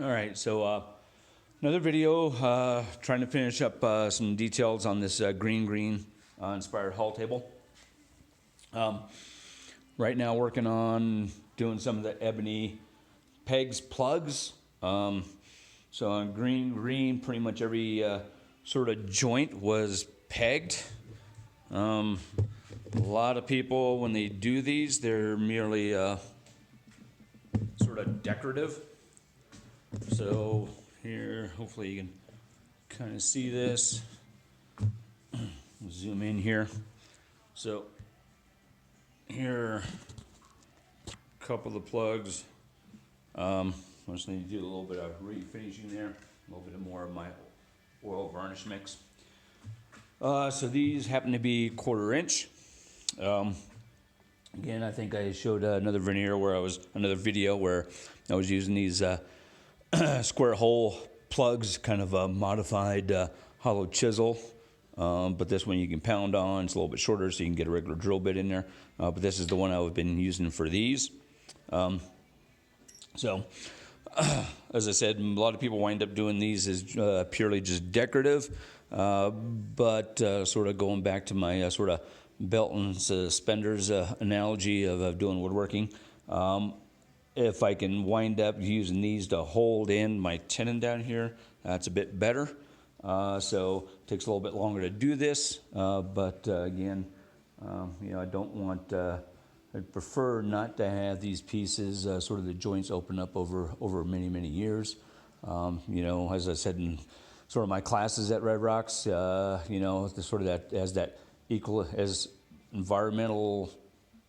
All right, so another video trying to finish up some details on this Greene and Greene inspired hull table. Right now working on doing some of the ebony pegs, plugs. So on Greene and Greene, pretty much every sort of joint was pegged. A lot of people, when they do these, they're merely sort of decorative. So here, hopefully you can kind of see this. Zoom in here. So here, a couple of the plugs. I just need to do a little bit of refinishing there, a little bit more of my oil varnish mix. So these happen to be 1/4 inch. Again, I think I showed another video where I was using these square hole plugs, kind of a modified hollow chisel. But this one you can pound on. It's a little bit shorter, so you can get a regular drill bit in there. But this is the one I've been using for these. As I said, a lot of people wind up doing these as purely just decorative. But sort of going back to my sort of belt and suspenders analogy of doing woodworking. If I can wind up using these to hold in my tenon down here, that's a bit better. So it takes a little bit longer to do this, but again, I don't want, I'd prefer not to have these pieces, sort of the joints open up over many, many years. As I said in sort of my classes at Red Rocks, the sort of that as environmental,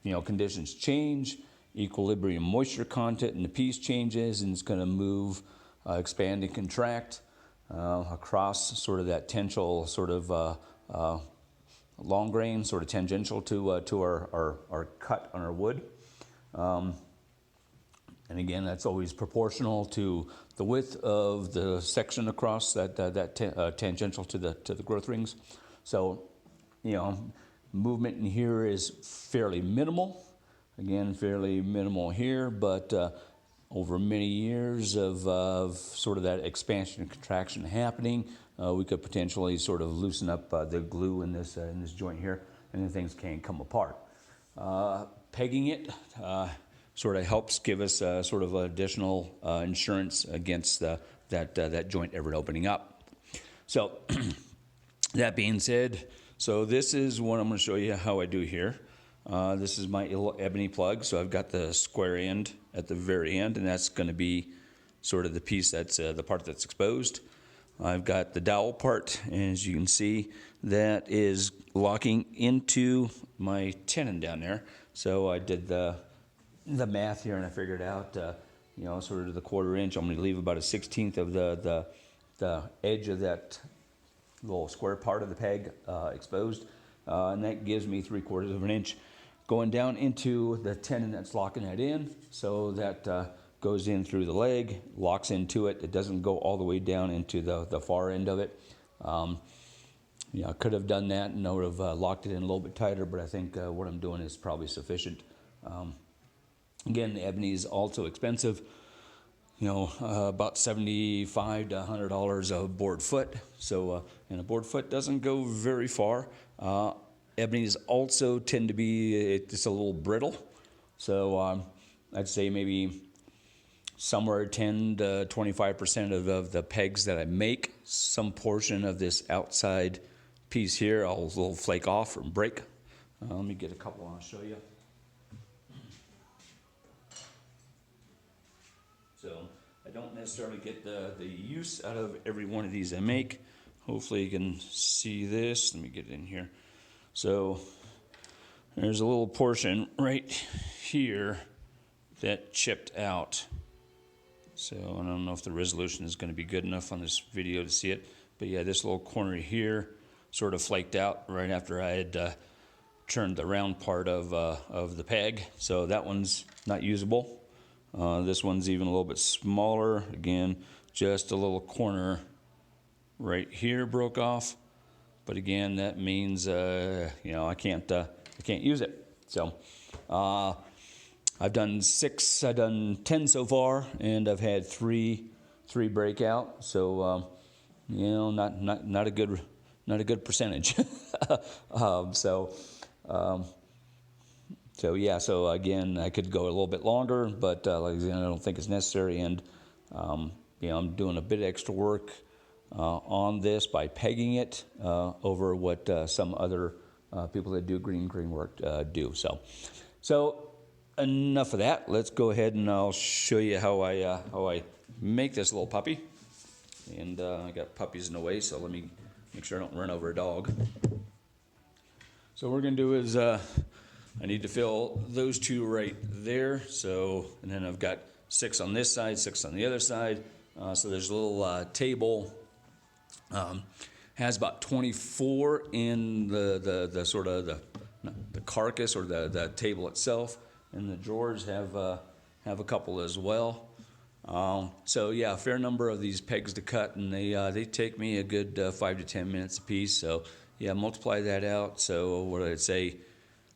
conditions change, equilibrium moisture content in the piece changes, and it's going to move, expand and contract across sort of that tensile sort of long grain, sort of tangential to our cut on our wood. And again, that's always proportional to the width of the section across that tangential to the growth rings. So, movement in here is fairly minimal. Again, fairly minimal here, but over many years of sort of that expansion and contraction happening, we could potentially sort of loosen up the glue in this joint here, and then things can come apart. Pegging it sort of helps give us sort of additional insurance against that joint ever opening up. So that being said, so this is what I'm going to show you how I do here. This is my ebony plug, so I've got the square end at the very end, and that's going to be sort of the piece that's the part that's exposed. I've got the dowel part, and as you can see, that is locking into my tenon down there. So I did the math here, and I figured out, sort of the 1/4 inch. I'm going to leave about a 1/16 of the edge of that little square part of the peg exposed, and that gives me 3/4 of an inch going down into the tenon that's locking that in. So that goes in through the leg, locks into it. It doesn't go all the way down into the far end of it. I could have done that and I would have locked it in a little bit tighter, but I think what I'm doing is probably sufficient. Again, the ebony is also expensive. About $75 to $100 a board foot. So, and a board foot doesn't go very far. Ebonies also tend to be just a little brittle. So I'd say maybe somewhere 10 to 25% of the pegs that I make, some portion of this outside piece here, I'll a little flake off or break. Let me get a couple and I'll show you. So I don't necessarily get the use out of every one of these I make. Hopefully you can see this. Let me get it in here. So there's a little portion right here that chipped out. So I don't know if the resolution is going to be good enough on this video to see it. But yeah, this little corner here sort of flaked out right after I had turned the round part of the peg. So that one's not usable. This one's even a little bit smaller. Again, just a little corner right here broke off. But again, that means I can't use it. So I've done 10 so far, and I've had 3 3 breakout. So you know, not a good percentage. So yeah. So again, I could go a little bit longer, but like I said, I don't think it's necessary. And you know, I'm doing a bit of extra work on this by pegging it over what some other people that do Greene and Greene work do. So enough of that. Let's go ahead and I'll show you how I make this little puppy. And I got puppies in the way, so let me make sure I don't run over a dog. So what we're gonna do is I need to fill those 2 right there. So, and then I've got 6 on this side, 6 on the other side. So there's a little table. Has about 24 in the sort of the carcass or the table itself, and the drawers have a couple as well. So yeah, a fair number of these pegs to cut, and they take me a good 5 to 10 minutes a piece. So yeah, multiply that out. So what I'd say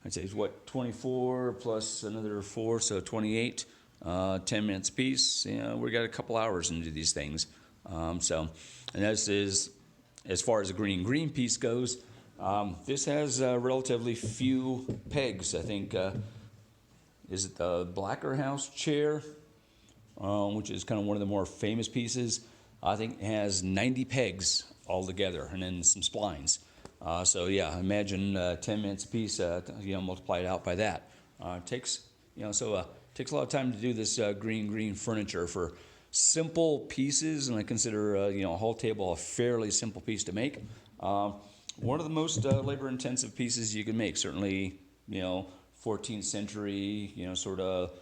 is what, 24 plus another 4, so 28. 10 minutes a piece. You know, we got a couple hours into these things. So, and this is, as far as the Greene and Greene piece goes, this has relatively few pegs. I think, is it the Blacker House chair, which is kind of one of the more famous pieces. I think it has 90 pegs altogether, and then some splines. So yeah, imagine 10 minutes a piece. You know, multiply it out by that. Takes, you know, so takes a lot of time to do this Greene and Greene furniture for simple pieces, and I consider you know, a whole table a fairly simple piece to make. One of the most labor-intensive pieces you can make. Certainly, you know, 14th century, you know, sort of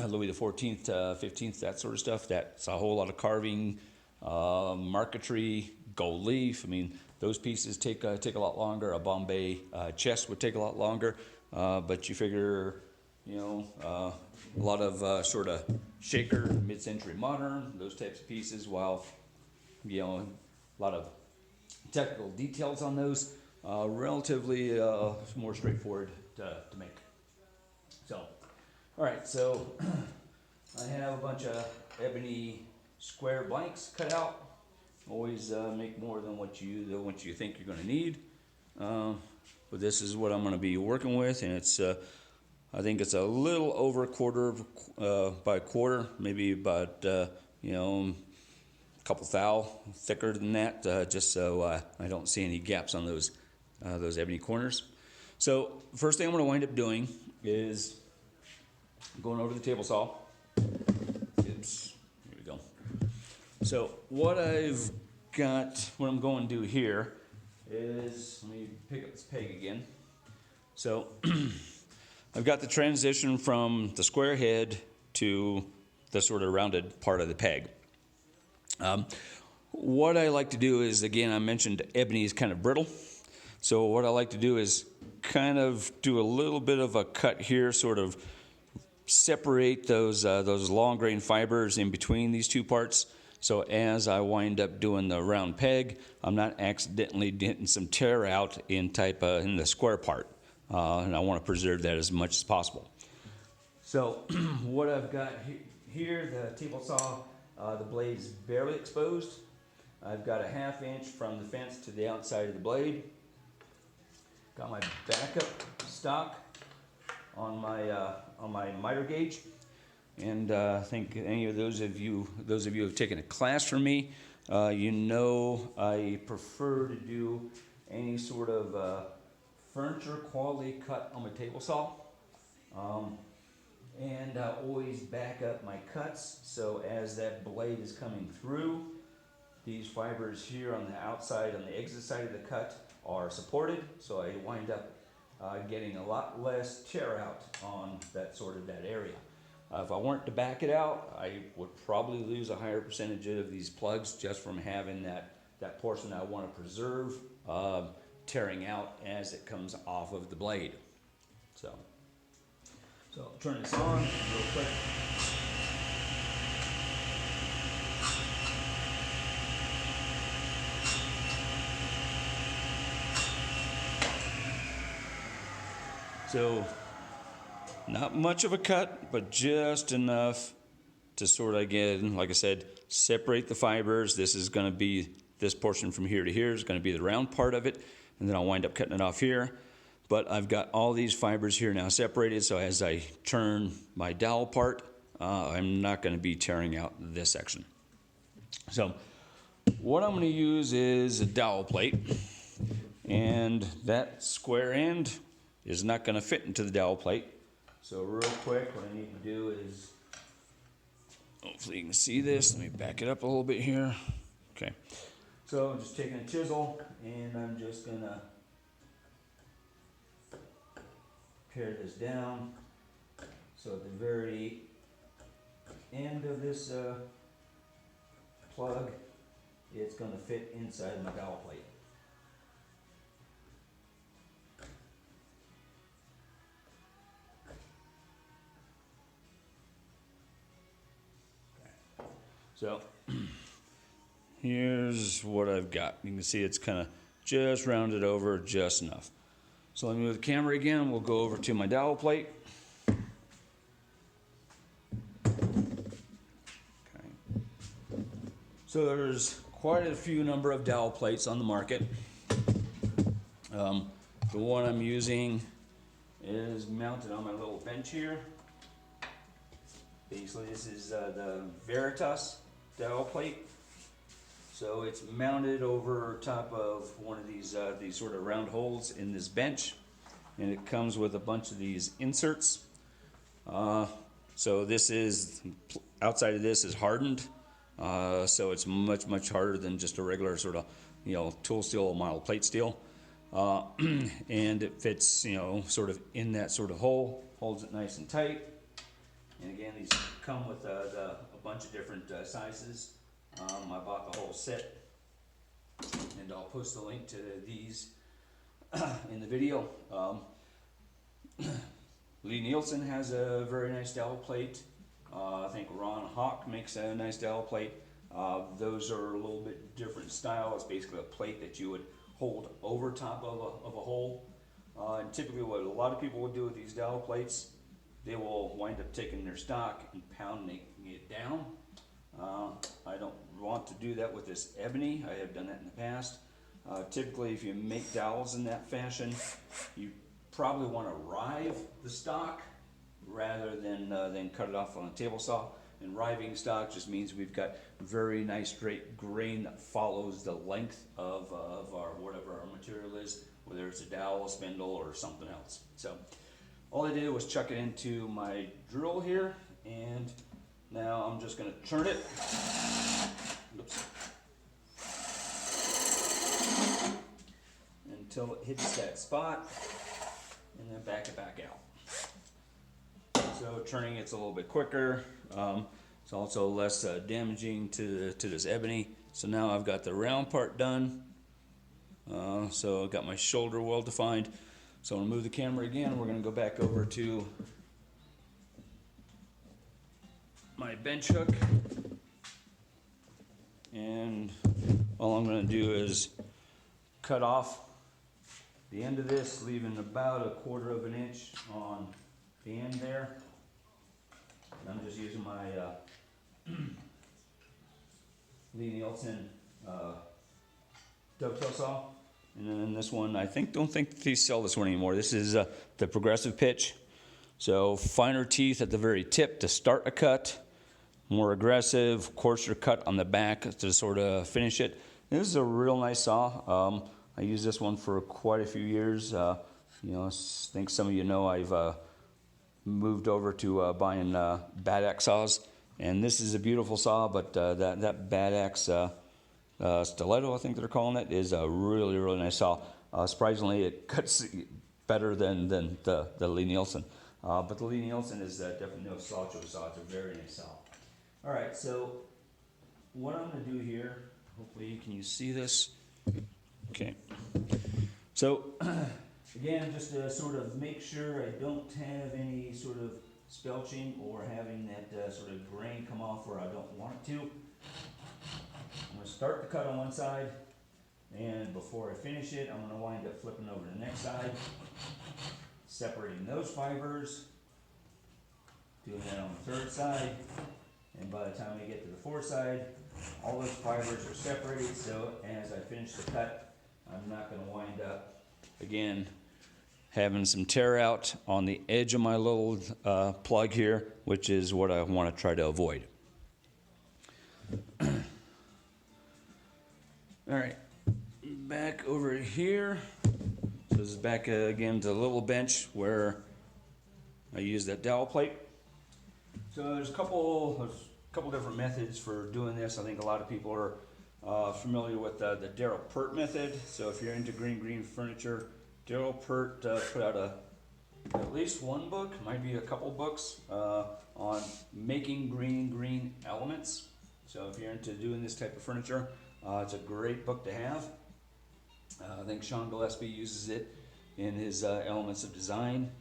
Louis the 14th, 15th, that sort of stuff. That's a whole lot of carving, marquetry, gold leaf. I mean, those pieces take a lot longer. A Bombay chest would take a lot longer, but you figure, you know, a lot of sort of shaker, mid-century modern, those types of pieces, while, you know, a lot of technical details on those, relatively more straightforward to make. So, all right, so I have a bunch of ebony square blanks cut out. Always make more than what you think you're going to need. But this is what I'm going to be working with, and it's I think it's a little over a quarter by a quarter, maybe about you know, a couple thou thicker than that, just so I don't see any gaps on those ebony corners. So first thing I'm going to wind up doing is going over the table saw. Oops, here we go. So what I'm going to do here is, let me pick up this peg again. So I've got the transition from the square head to the sort of rounded part of the peg. What I like to do is, again, I mentioned ebony is kind of brittle. So what I like to do is kind of do a little bit of a cut here, sort of separate those long grain fibers in between these two parts. So as I wind up doing the round peg, I'm not accidentally getting some tear out in the square part. And I want to preserve that as much as possible. So what I've got here, the table saw, the blade is barely exposed. I've got a 1/2 inch from the fence to the outside of the blade. Got my backup stock on my miter gauge, and I think any of those of you who have taken a class from me, you know I prefer to do any sort of furniture quality cut on my table saw, and I always back up my cuts, so as that blade is coming through, these fibers here on the outside, on the exit side of the cut, are supported, so I wind up getting a lot less tear out on that area. If I weren't to back it out, I would probably lose a higher percentage of these plugs just from having that portion I want to preserve tearing out as it comes off of the blade. So I'll turn this on real quick. So not much of a cut, but just enough to sort of, again, like I said, separate the fibers. This is going to be, this portion from here to here is going to be the round part of it, and then I'll wind up cutting it off here. But I've got all these fibers here now separated, so as I turn my dowel part, I'm not going to be tearing out this section. So what I'm going to use is a dowel plate, and that square end is not going to fit into the dowel plate. So real quick, what I need to do is, hopefully you can see this, let me back it up a little bit here. Okay, so I'm just taking a chisel, and I'm just going to pare this down. So at the very end of this plug, it's going to fit inside my dowel plate. Okay. So here's what I've got. You can see it's kind of just rounded over just enough. So let me move the camera again. We'll go over to my dowel plate. Okay. So there's quite a few number of dowel plates on the market. The one I'm using is mounted on my little bench here. Basically, this is the Veritas dowel plate. So it's mounted over top of one of these sort of round holes in this bench, and it comes with a bunch of these inserts. So this is, outside of this is hardened, so it's much harder than just a regular sort of, tool steel, model plate steel. And it fits, sort of in that sort of hole, holds it nice and tight. And again, these come with a bunch of different sizes. I bought the whole set, and I'll post a link to these in the video. Lee Nielsen has a very nice dowel plate. I think Ron Hawk makes a nice dowel plate. Those are a little bit different style. It's basically a plate that you would hold over top of a hole. And typically what a lot of people would do with these dowel plates, they will wind up taking their stock and pounding it down. I don't want to do that with this ebony. I have done that in the past. Typically, if you make dowels in that fashion, you probably want to rive the stock rather than cut it off on a table saw. And riving stock just means we've got very nice straight grain that follows the length of our whatever our material is, whether it's a dowel, a spindle, or something else. So all I did was chuck it into my drill here, and now I'm just going to turn it. Oops. Until it hits that spot, and then back it back out. So turning it's a little bit quicker. It's also less damaging to this ebony. So now I've got the round part done. So I've got my shoulder well defined. So I'm going to move the camera again. We're going to go back over to my bench hook. And all I'm going to do is cut off the end of this, leaving about 1/4 of an inch on the end there. And I'm just using my Lee Nielsen dovetail saw. And then this one, don't think they sell this one anymore. This is the progressive pitch. So finer teeth at the very tip to start a cut, more aggressive, coarser cut on the back to sort of finish it. This is a real nice saw. I used this one for quite a few years. I think some of you know I've moved over to buying bad axe saws, and this is a beautiful saw, but that bad axe stiletto, I think they're calling it, is a really nice saw. Surprisingly, it cuts better than the Lee Nielsen, but the Lee Nielsen is definitely no slouch of a saw. It's a very nice saw. All right, so what I'm going to do here, hopefully can you see this? Okay, so again, just to sort of make sure I don't have any sort of spelching or having that sort of grain come off where I don't want it to. I'm going to start the cut on one side, and before I finish it, I'm going to wind up flipping over to the next side, separating those fibers, doing that on the third side, And by the time I get to the foreside, all those fibers are separated, so as I finish the cut, I'm not going to wind up, again, having some tear out on the edge of my little plug here, which is what I want to try to avoid. All right, back over here. So this is back again to the little bench where I use that dowel plate. So there's a couple different methods for doing this. I think a lot of people are familiar with the Darryl Pert method. So if you're into Greene and Greene furniture, Darryl Pert put out at least one book, might be a couple books, on making Greene and Greene elements. So if you're into doing this type of furniture, it's a great book to have. I think Sean Gillespie uses it in his Elements of Design,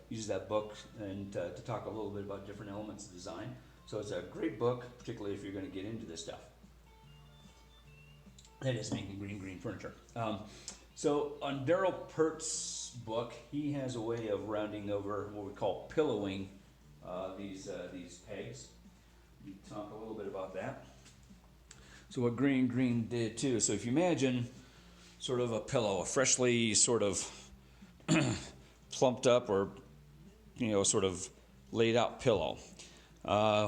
uses that book and to talk a little bit about different elements of design. So it's a great book, particularly if you're going to get into this stuff. That is making Greene and Greene furniture. So on Darryl Pert's book, he has a way of rounding over what we call pillowing these pegs. We talk a little bit about that. So what Greene and Greene did too. So if you imagine sort of a pillow, a freshly sort of plumped up or sort of laid out pillow.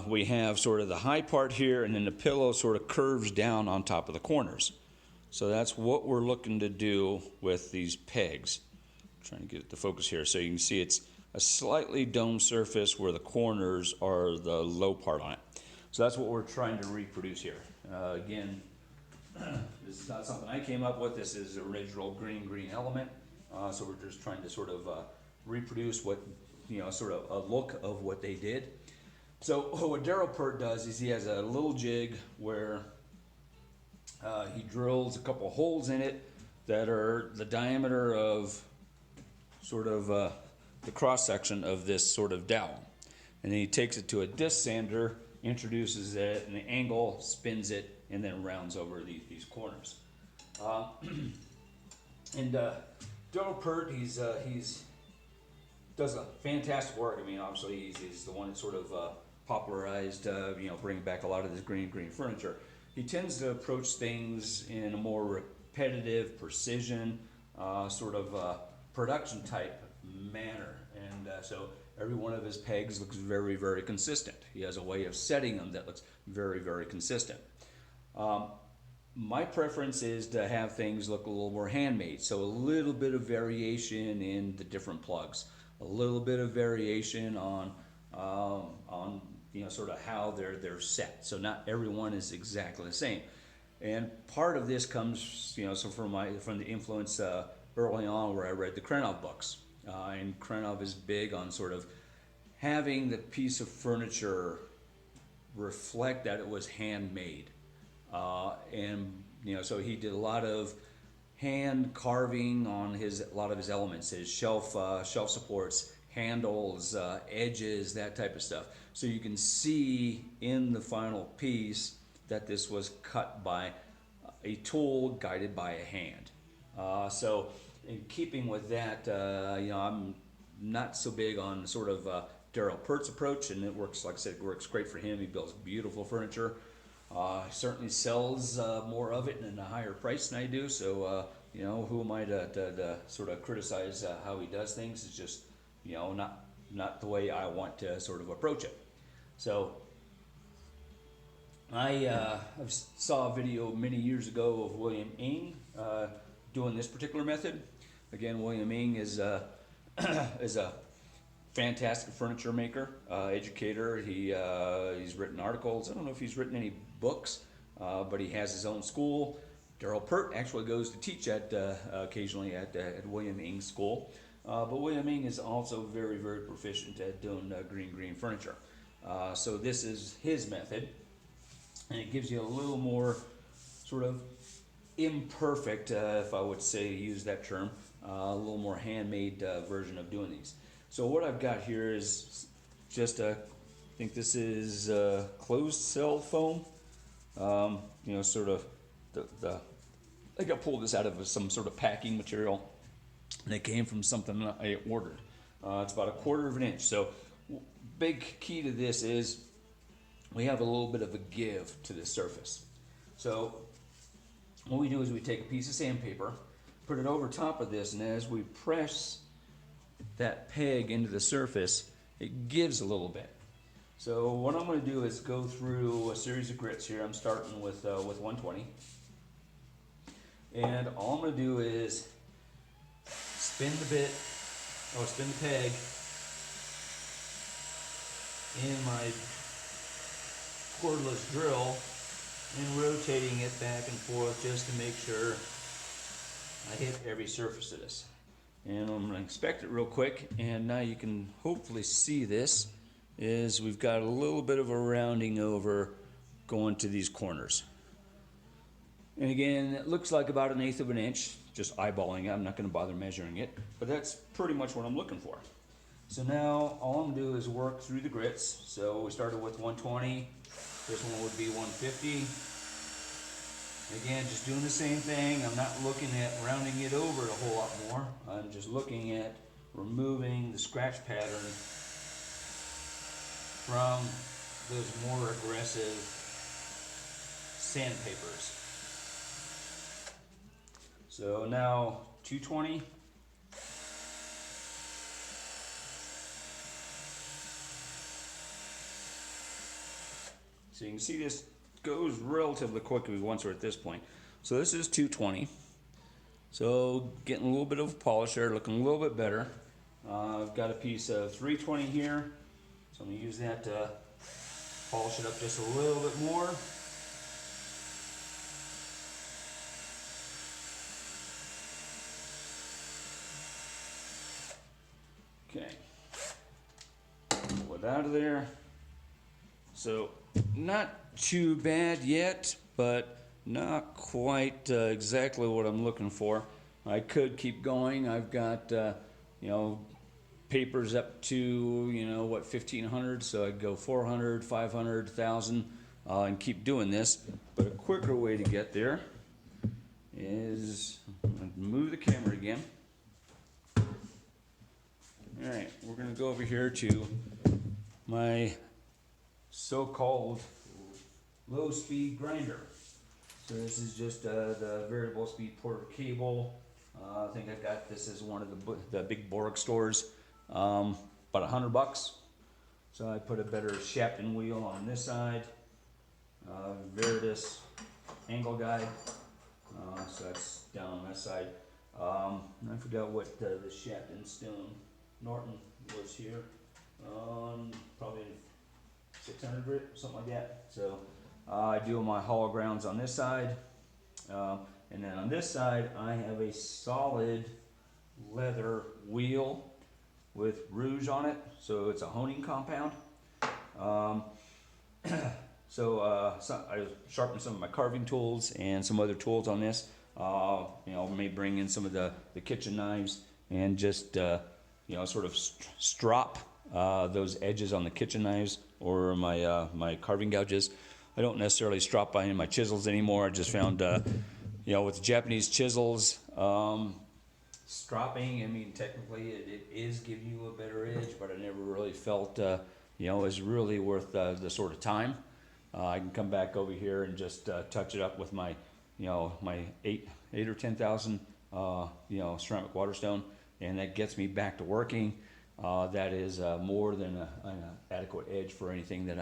We have sort of the high part here, and then the pillow sort of curves down on top of the corners. So that's what we're looking to do with these pegs. I'm trying to get it to focus here so you can see it's a slightly domed surface where the corners are the low part on it. So that's what we're trying to reproduce here. Again, this is not something I came up with. This is the original Greene and Greene element. So we're just trying to sort of reproduce what, sort of a look of what they did. So what Darryl Pert does is he has a little jig where he drills a couple holes in it that are the diameter of sort of the cross section of this sort of dowel. And then he takes it to a disc sander, introduces it, and the angle spins it, and then rounds over these corners. And Darryl Pert, he's does a fantastic work. I mean, obviously he's the one that sort of popularized, bringing back a lot of this Greene and Greene furniture. He tends to approach things in a more repetitive, precision, sort of production type manner. And so every one of his pegs looks very, very consistent. He has a way of setting them that looks very, very consistent. My preference is to have things look a little more handmade, so a little bit of variation in the different plugs, a little bit of variation on sort of how they're set. So not everyone is exactly the same. And part of this comes, so from the influence early on where I read the Krenov books. And Krenov is big on sort of having the piece of furniture reflect that it was handmade. So he did a lot of hand carving on a lot of his elements, his shelf supports, handles, edges, that type of stuff. So you can see in the final piece that this was cut by a tool guided by a hand. So in keeping with that, I'm not so big on sort of Darryl Pert's approach, and it works, like I said, it works great for him. He builds beautiful furniture. Certainly sells more of it and at a higher price than I do. So, who am I to sort of criticize how he does things? It's just, not the way I want to sort of approach it. So, I saw a video many years ago of William Ng doing this particular method. Again, William Ng is a fantastic furniture maker, educator. He's written articles. I don't know if he's written any books, but he has his own school. Darryl Pert actually goes to teach occasionally at William Ng's school. But William Ng is also very, very proficient at doing Greene and Greene furniture. So this is his method, and it gives you a little more sort of imperfect, if I would say, use that term, a little more handmade version of doing these. So what I've got here is just I think this is closed cell foam. Sort of I think I pulled this out of some sort of packing material, and it came from something I ordered. It's about 1/4 of an inch. So big key to this is we have a little bit of a give to the surface. So what we do is we take a piece of sandpaper, put it over top of this, and as we press that peg into the surface, it gives a little bit. So what I'm going to do is go through a series of grits here. I'm starting with 120. And all I'm going to do is spin the peg in my cordless drill and rotating it back and forth just to make sure I hit every surface of this. And I'm going to inspect it real quick, and now you can hopefully see this is we've got a little bit of a rounding over going to these corners. And again, it looks like about 1/8 of an inch, just eyeballing it. I'm not going to bother measuring it, but that's pretty much what I'm looking for. So now all I'm going to do is work through the grits. So we started with 120, this one would be 150. Again, just doing the same thing. I'm not looking at rounding it over a whole lot more. I'm just looking at removing the scratch pattern from those more aggressive sandpapers. So now 220. So you can see this goes relatively quickly once we're at this point. So this is 220. So getting a little bit of polish there, looking a little bit better. I've got a piece of 320 here, so I'm going to use that to polish it up just a little bit more. Okay, pull it out of there. So not too bad yet, but not quite exactly what I'm looking for. I could keep going. I've got papers up to 1,500, so I'd go 400, 500, 1,000, and keep doing this. But a quicker way to get there is move the camera again. All right, we're going to go over here to my so-called low-speed grinder. So this is just the variable speed Porter cable. I think I got this as one of the big Borg stores, about $100. So I put a better Shapton wheel on this side, Veritas angle guide, so that's down on that side. I forgot what the Shapton Stone Norton was here, probably 600 grit, something like that. So I do my hollow grounds on this side, and then on this side I have a solid leather wheel with rouge on it, so it's a honing compound. So I sharpened some of my carving tools and some other tools on this. May bring in some of the kitchen knives and just sort of strop those edges on the kitchen knives or my carving gouges. I don't necessarily strop by in my chisels anymore. I just found with the Japanese chisels, stropping, I mean, technically it is giving you a better edge, but I never really felt is really worth the sort of time. I can come back over here and just touch it up with my my 8 or 10,000 ceramic waterstone, and that gets me back to working. That is more than an adequate edge for anything that